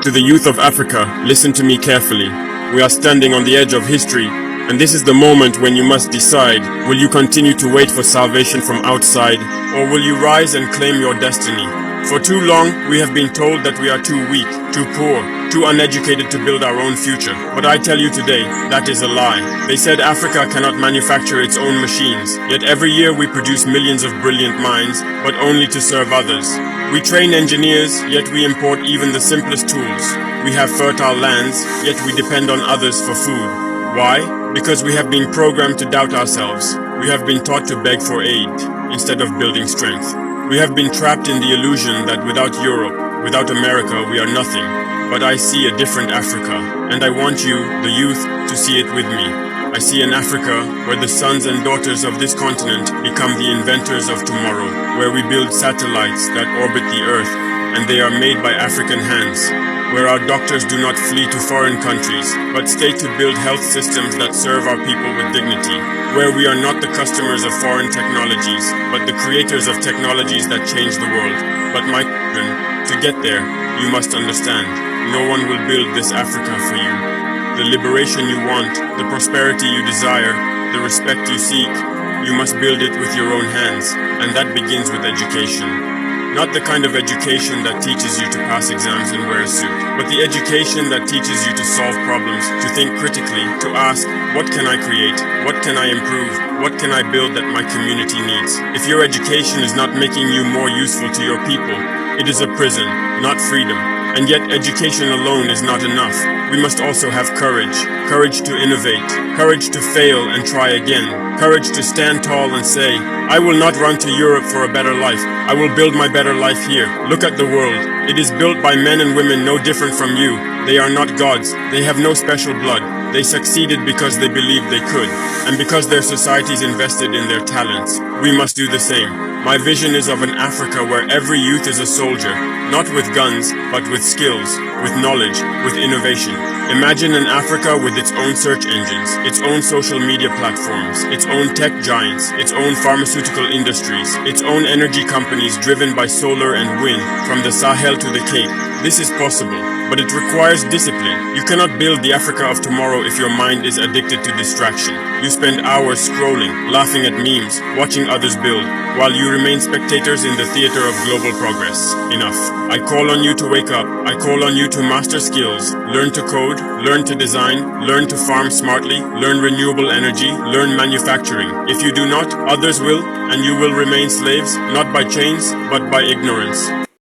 To the youth of Africa, listen to me carefully. We are standing on the edge of history, and this is the moment when you must decide, will you continue to wait for salvation from outside, or will you rise and claim your destiny? For too long, we have been told that we are too weak, too poor, too uneducated to build our own future. But I tell you today, that is a lie. They said Africa cannot manufacture its own machines, yet every year we produce millions of brilliant minds, but only to serve others. We train engineers, yet we import even the simplest tools. We have fertile lands, yet we depend on others for food. Why? Because we have been programmed to doubt ourselves. We have been taught to beg for aid, instead of building strength. We have been trapped in the illusion that without Europe, without America, we are nothing. But I see a different Africa, and I want you, the youth, to see it with me. I see an Africa where the sons and daughters of this continent become the inventors of tomorrow, where we build satellites that orbit the earth, and they are made by African hands, where our doctors do not flee to foreign countries, but stay to build health systems that serve our people with dignity, where we are not the customers of foreign technologies, but the creators of technologies that change the world. But my children, to get there, you must understand, no one will build this Africa for you. The liberation you want, the prosperity you desire, the respect you seek, you must build it with your own hands, and that begins with education. Not the kind of education that teaches you to pass exams and wear a suit, but the education that teaches you to solve problems, to think critically, to ask, what can I create? What can I improve? What can I build that my community needs? If your education is not making you more useful to your people, it is a prison, not freedom. And yet education alone is not enough. We must also have courage. Courage to innovate. Courage to fail and try again. Courage to stand tall and say, I will not run to Europe for a better life. I will build my better life here. Look at the world. It is built by men and women no different from you. They are not gods. They have no special blood. They succeeded because they believed they could, and because their societies invested in their talents. We must do the same. My vision is of an Africa where every youth is a soldier, not with guns, but with skills, with knowledge, with innovation. Imagine an Africa with its own search engines, its own social media platforms, its own tech giants, its own pharmaceutical industries, its own energy companies driven by solar and wind, from the Sahel to the Cape. This is possible, but it requires discipline. You cannot build the Africa of tomorrow if your mind is addicted to distraction. You spend hours scrolling, laughing at memes, watching others build, while you remain spectators in the theater of global progress. Enough. I call on you to wake up. I call on you to master skills, learn to code, learn to design, learn to farm smartly, learn renewable energy, learn manufacturing. If you do not, others will, and you will remain slaves, not by chains, but by ignorance.